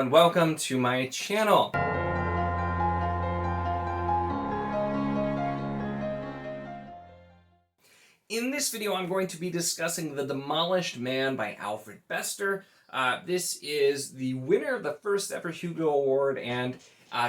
and welcome to my channel. In this video, I'm going to be discussing The Demolished Man by Alfred Bester. This is the winner of the first ever Hugo Award and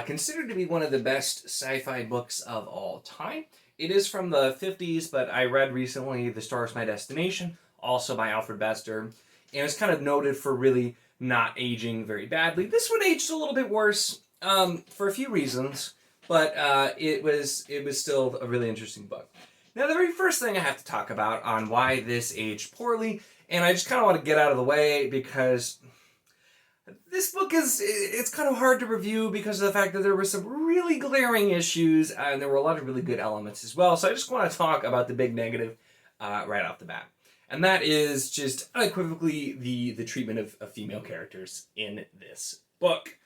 considered to be one of the best sci-fi books of all time. It is from the 50s, but I read recently The Star Is My Destination, also by Alfred Bester, and it's kind of noted for really not aging very badly. This one aged a little bit worse for a few reasons, but it was still a really interesting book. Now, the very first thing I have to talk about on why this aged poorly, and I just kind of want to get out of the way because this book it's kind of hard to review because of the fact that there were some really glaring issues and there were a lot of really good elements as well. So I just want to talk about the big negative right off the bat. And that is just unequivocally the treatment of female characters in this book.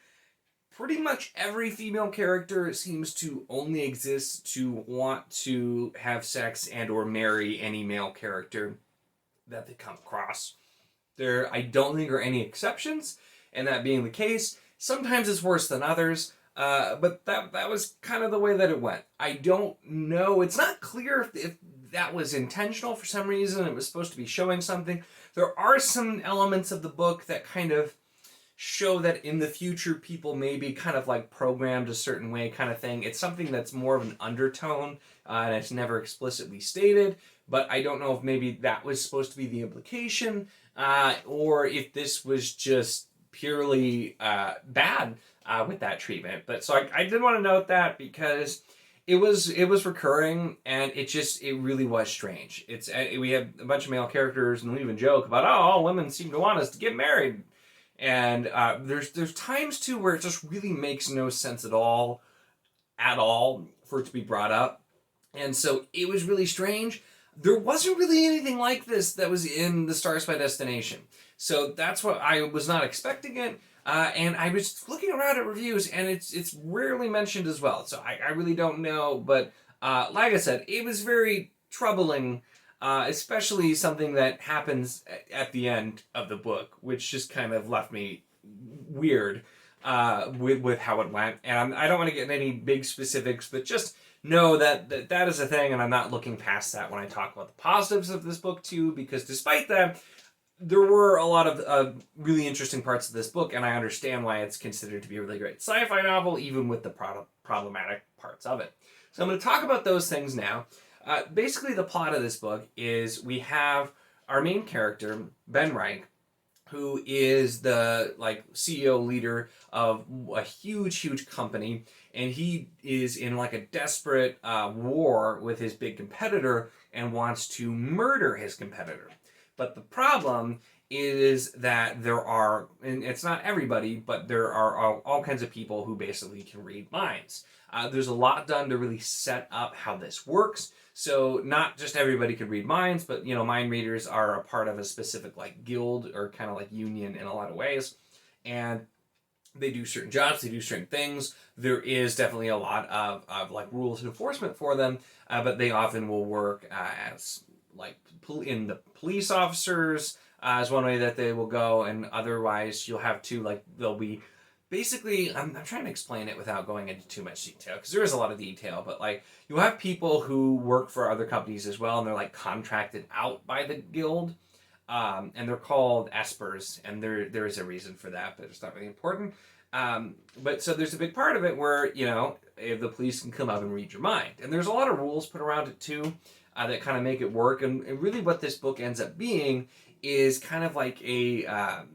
Pretty much every female character seems to only exist to want to have sex and or marry any male character that they come across. I don't think there are any exceptions, and that being the case, sometimes it's worse than others, but that was kind of the way that it went. I don't know, it's not clear if that was intentional for some reason, it was supposed to be showing something. There are some elements of the book that kind of show that in the future people may be kind of like programmed a certain way kind of thing. It's something that's more of an undertone and it's never explicitly stated, but I don't know if maybe that was supposed to be the implication or if this was just purely bad with that treatment. But so I did want to note that because it was recurring and it really was strange. We have a bunch of male characters and we even joke about, oh, all women seem to want us to get married. And there's times too where it just really makes no sense at all for it to be brought up. And so it was really strange. There wasn't really anything like this that was in The Star Is My Destination. So that's what I was not expecting it. And I was looking around at reviews and it's rarely mentioned as well. So I really don't know. But like I said, it was very troubling. Especially something that happens at the end of the book, which just kind of left me weird with how it went. And I don't want to get into any big specifics, but just know that is a thing, and I'm not looking past that when I talk about the positives of this book too, because despite that, there were a lot of really interesting parts of this book, and I understand why it's considered to be a really great sci-fi novel, even with the problematic parts of it. So I'm going to talk about those things now. Basically, the plot of this book is we have our main character, Ben Reich, who is the CEO leader of a huge company, and he is in a desperate war with his big competitor and wants to murder his competitor. But the problem is that there are, and it's not everybody, but there are all kinds of people who basically can read minds. There's a lot done to really set up how this works. So not just everybody could read minds, but mind readers are a part of a specific guild or kind of union in a lot of ways. And they do certain jobs, they do certain things. There is definitely a lot of rules and enforcement for them, but they often will work as in the police officers is one way that they will go, and otherwise you'll have to they'll be basically, I'm trying to explain it without going into too much detail, because there is a lot of detail, but you'll have people who work for other companies as well, and they're contracted out by the guild, and they're called espers, and there is a reason for that, but it's not really important. But so there's a big part of it where, if the police can come up and read your mind, and there's a lot of rules put around it too, that kind of make it work, and really what this book ends up being is kind of like a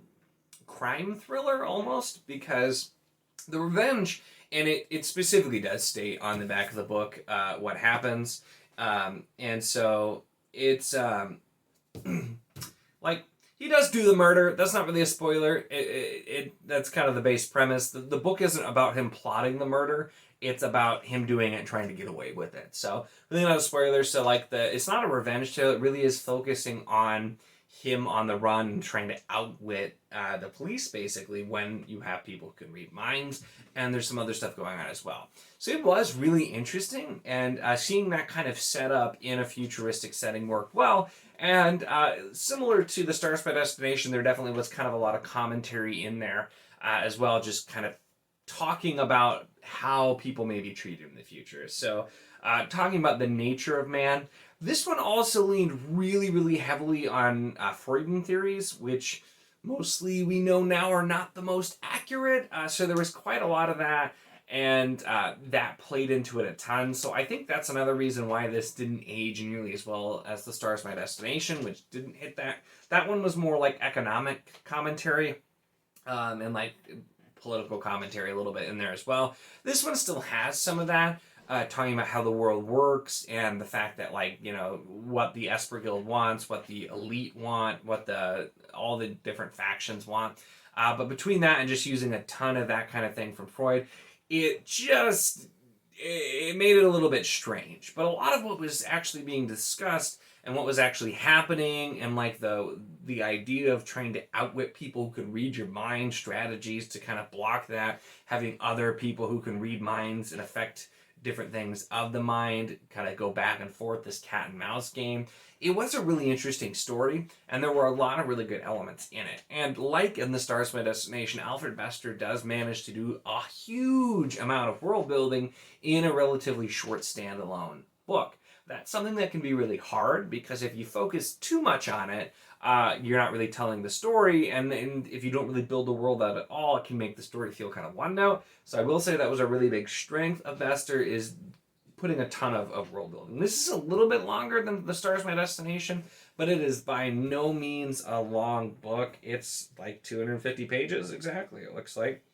crime thriller almost, because the revenge, and it specifically does state on the back of the book what happens, and so it's he does do the murder. That's not really a spoiler. That's kind of the base premise. The book isn't about him plotting the murder. It's about him doing it and trying to get away with it. So really not a spoiler. So it's not a revenge tale. It really is focusing on him on the run and trying to outwit the police, basically, when you have people who can read minds, and there's some other stuff going on as well. So it was really interesting, and seeing that kind of set up in a futuristic setting worked well, and similar to The Star Is My Destination, there definitely was kind of a lot of commentary in there as well, just kind of talking about how people may be treated in the future. So, talking about the nature of man, this one also leaned really, really heavily on Freudian theories, which mostly we know now are not the most accurate. So there was quite a lot of that, and that played into it a ton. So I think that's another reason why this didn't age nearly as well as The Stars My Destination, which didn't hit that. That one was more like economic commentary, and like political commentary a little bit in there as well. This one still has some of that, talking about how the world works and the fact that, like, you know, what the Esper Guild wants, what the elite want, what all the different factions want. But between that and just using a ton of that kind of thing from Freud, it made it a little bit strange. But a lot of what was actually being discussed and what was actually happening, and like the idea of trying to outwit people who could read your mind, strategies to kind of block that, having other people who can read minds and affect different things of the mind, kind of go back and forth, this cat and mouse game. It was a really interesting story, and there were a lot of really good elements in it. And like in The Stars My Destination, Alfred Bester does manage to do a huge amount of world building in a relatively short standalone book. That's something that can be really hard, because if you focus too much on it, you're not really telling the story, and if you don't really build the world out at all, it can make the story feel kind of one note. So I will say that was a really big strength of Bester, is putting a ton of world building. This is a little bit longer than The Stars My Destination, but it is by no means a long book. It's like 250 pages exactly, it looks like.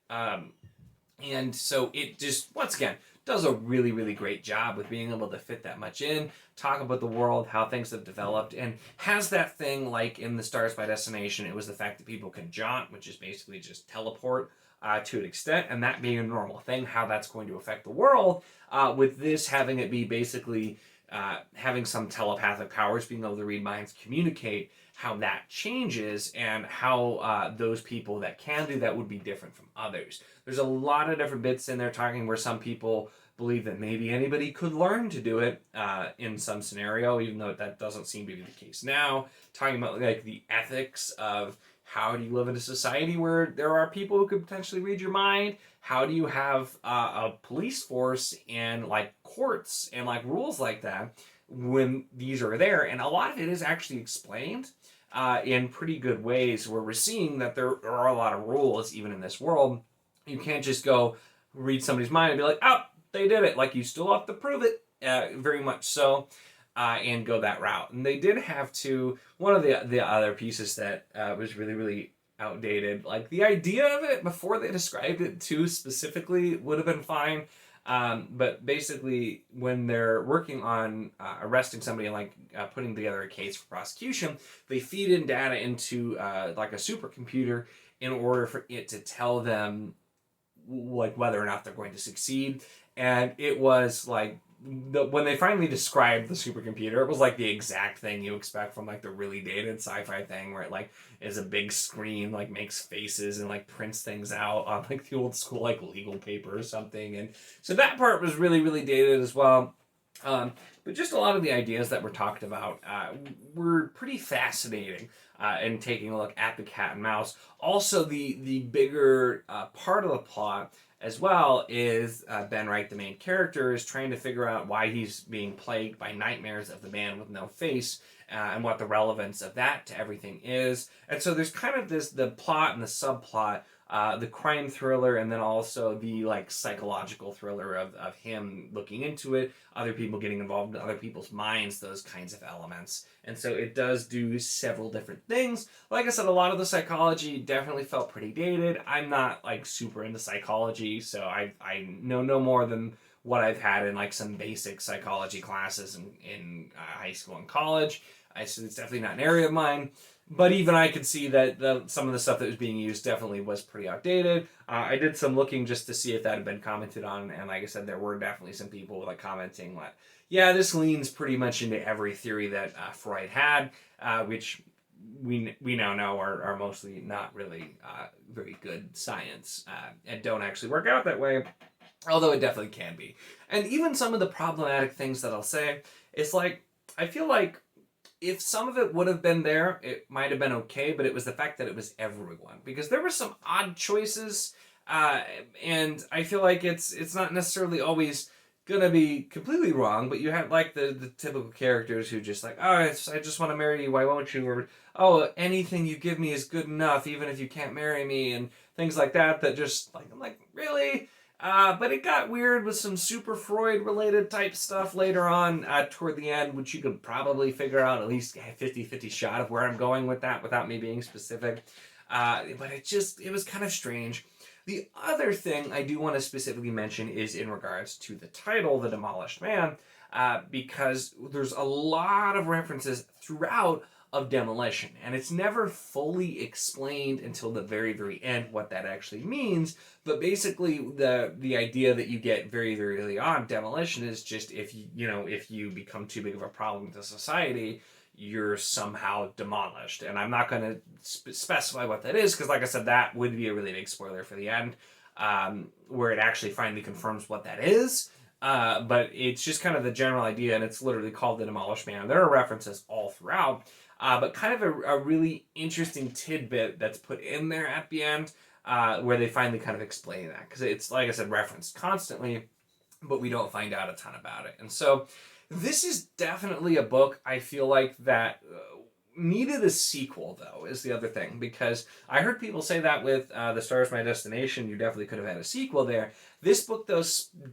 And so it just, once again, does a really, really great job with being able to fit that much in, talk about the world, how things have developed, and has that thing like in The Stars by Destination. It was the fact that people can jaunt, which is basically just teleport to an extent, and that being a normal thing, how that's going to affect the world, with this having it be basically having some telepathic powers, being able to read minds, communicate, how that changes, and how those people that can do that would be different from others. There's a lot of different bits in there talking where some people believe that maybe anybody could learn to do it in some scenario, even though that doesn't seem to be the case now. Talking about like the ethics of how do you live in a society where there are people who could potentially read your mind? How do you have a police force and like courts and like rules like that when these are there? And a lot of it is actually explained in pretty good ways, where we're seeing that there are a lot of rules even in this world. You can't just go read somebody's mind and be like, oh, they did it. Like, you still have to prove it, very much so, and go that route. And they did have to, one of the other pieces that was really, really outdated, like the idea of it before they described it too specifically would have been fine. But basically, when they're working on arresting somebody and like putting together a case for prosecution, they feed in data into like a supercomputer in order for it to tell them like whether or not they're going to succeed. And it was like when they finally described the supercomputer, it was like the exact thing you expect from like the really dated sci-fi thing, where it like is a big screen, like makes faces and like prints things out on like the old school like legal paper or something. And so that part was really, really dated as well. But just a lot of the ideas that were talked about were pretty fascinating in taking a look at the cat and mouse. Also, the bigger part of the plot as well is Ben Wright, the main character, is trying to figure out why he's being plagued by nightmares of the man with no face, and what the relevance of that to everything is. And so there's kind of the plot and the subplot, the crime thriller, and then also the like psychological thriller of him looking into it, other people getting involved in other people's minds, those kinds of elements. And so it does do several different things. Like I said, a lot of the psychology definitely felt pretty dated. I'm not like super into psychology, so I know no more than what I've had in like some basic psychology classes in high school and college. So it's definitely not an area of mine. But even I could see that some of the stuff that was being used definitely was pretty outdated. I did some looking just to see if that had been commented on, and like I said, there were definitely some people like commenting like, yeah, this leans pretty much into every theory that Freud had, which we now know are mostly not really very good science, and don't actually work out that way, although it definitely can be. And even some of the problematic things that I'll say, it's like, I feel like if some of it would have been there, it might have been okay, but it was the fact that it was everyone. Because there were some odd choices, and I feel like it's not necessarily always gonna be completely wrong, but you have like the typical characters who just like, oh, I just want to marry you, why won't you? Or, oh, anything you give me is good enough, even if you can't marry me, and things like that, that just, like, I'm like, really? But it got weird with some super Freud-related type stuff later on toward the end, which you could probably figure out at least a 50-50 shot of where I'm going with that without me being specific. But it was kind of strange. The other thing I do want to specifically mention is in regards to the title, The Demolished Man, because there's a lot of references throughout of demolition, and it's never fully explained until the very, very end what that actually means. But basically, the idea that you get very, very early on, demolition is just if you become too big of a problem to society, you're somehow demolished. And I'm not going to specify what that is, because like I said, that would be a really big spoiler for the end, where it actually finally confirms what that is. But it's just kind of the general idea, and it's literally called The Demolished Man. There are references all throughout, but kind of a really interesting tidbit that's put in there at the end, where they finally kind of explain that. Because it's, like I said, referenced constantly, but we don't find out a ton about it. And so this is definitely a book I feel like that needed a sequel, though, is the other thing. Because I heard people say that with The Stars My Destination, you definitely could have had a sequel there. This book, though,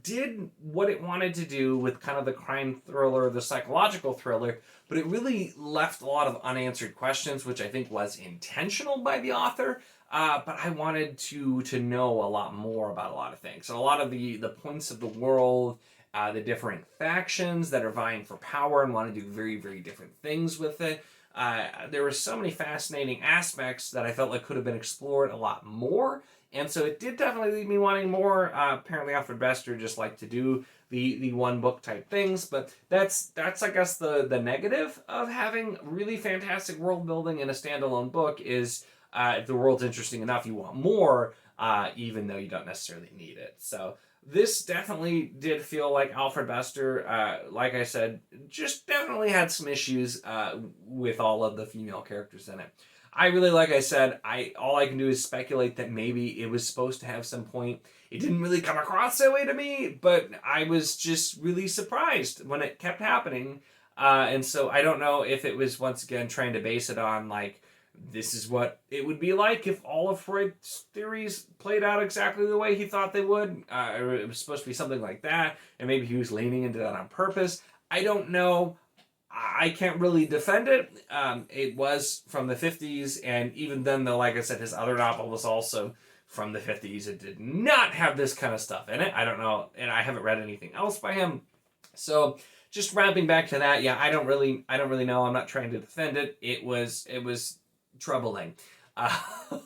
did what it wanted to do with kind of the crime thriller, the psychological thriller, but it really left a lot of unanswered questions, which I think was intentional by the author. But I wanted to know a lot more about a lot of things. So a lot of the points of the world, the different factions that are vying for power and want to do very, very different things with it. There were so many fascinating aspects that I felt like could have been explored a lot more. And so it did definitely leave me wanting more. Apparently Alfred Bester just liked to do the one book type things, but that's I guess the negative of having really fantastic world building in a standalone book is if the world's interesting enough, you want more, even though you don't necessarily need it. So this definitely did feel like Alfred Bester, like I said, just definitely had some issues with all of the female characters in it. I really, like I said, all I can do is speculate that maybe it was supposed to have some point. It didn't really come across that way to me, but I was just really surprised when it kept happening. And so I don't know if it was, once again, trying to base it on, like, this is what it would be like if all of Freud's theories played out exactly the way he thought they would. Or it was supposed to be something like that, and maybe he was leaning into that on purpose. I don't know. I can't really defend it. It was from the 50s, and even then, though, like I said, his other novel was also from the 50s. It did not have this kind of stuff in it. I don't know, and I haven't read anything else by him. So just wrapping back to that, yeah, I don't really know. I'm not trying to defend it. It was troubling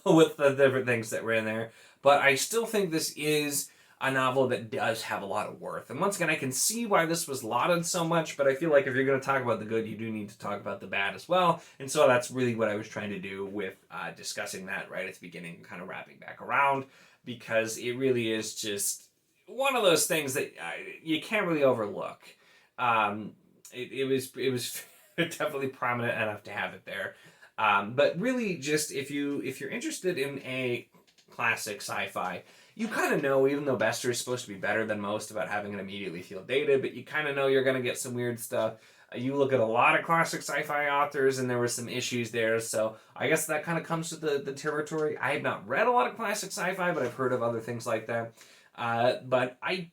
with the different things that were in there, but I still think this is a novel that does have a lot of worth. And once again, I can see why this was lauded so much, but I feel like if you're going to talk about the good, you do need to talk about the bad as well. And so that's really what I was trying to do with discussing that right at the beginning and kind of wrapping back around, because it really is just one of those things that you can't really overlook. It was definitely prominent enough to have it there. But really, just if you're interested in a classic sci-fi, you kind of know, even though Bester is supposed to be better than most about having it immediately feel dated, but you kind of know you're going to get some weird stuff. You look at a lot of classic sci-fi authors, and there were some issues there, so I guess that kind of comes with the territory. I have not read a lot of classic sci-fi, but I've heard of other things like that. But I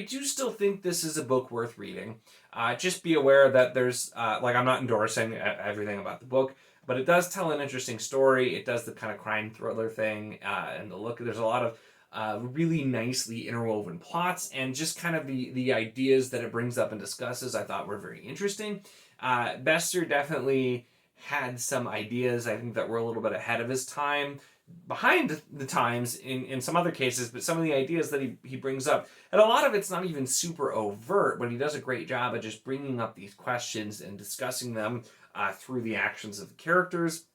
do still think this is a book worth reading. Just be aware that there's, I'm not endorsing everything about the book, but it does tell an interesting story. It does the kind of crime thriller thing, and there's a lot of really nicely interwoven plots, and just kind of the ideas that it brings up and discusses I thought were very interesting. Bester definitely had some ideas, I think, that were a little bit ahead of his time, behind the times in some other cases, but some of the ideas that he brings up, and a lot of it's not even super overt, but he does a great job of just bringing up these questions and discussing them through the actions of the characters.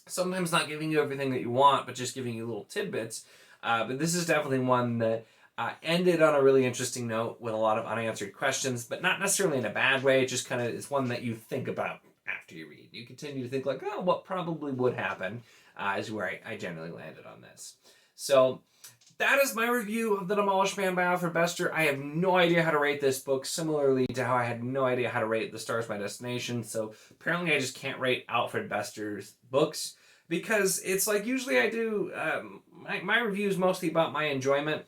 Sometimes not giving you everything that you want, but just giving you little tidbits. But this is definitely one that ended on a really interesting note with a lot of unanswered questions, but not necessarily in a bad way. It just kind of is one that you think about after you read. You continue to think like, oh, what probably would happen is where I generally landed on this. So that is my review of The Demolished Man by Alfred Bester. I have no idea how to rate this book, similarly to how I had no idea how to rate The Stars My Destination. So apparently I just can't rate Alfred Bester's books because it's like usually I do, my review is mostly about my enjoyment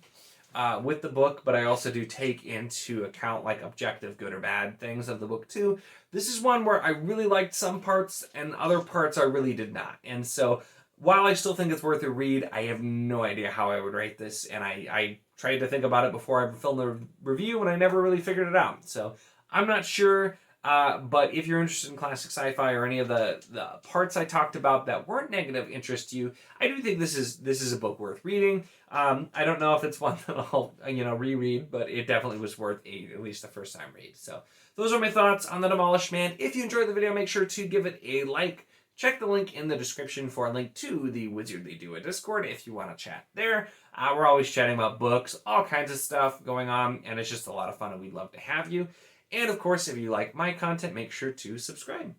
with the book, but I also do take into account like objective good or bad things of the book too. This is one where I really liked some parts and other parts I really did not. And so while I still think it's worth a read, I have no idea how I would rate this, and I tried to think about it before I filmed the review, and I never really figured it out. So I'm not sure, but if you're interested in classic sci-fi or any of the parts I talked about that weren't negative interest to you, I do think this is a book worth reading. I don't know if it's one that I'll reread, but it definitely was worth at least the first time read. So those are my thoughts on The Demolished Man. If you enjoyed the video, make sure to give it a like. Check the link in the description for a link to the Wizardly Do It Discord if you want to chat there. We're always chatting about books, all kinds of stuff going on, and it's just a lot of fun, and we'd love to have you. And of course, if you like my content, make sure to subscribe.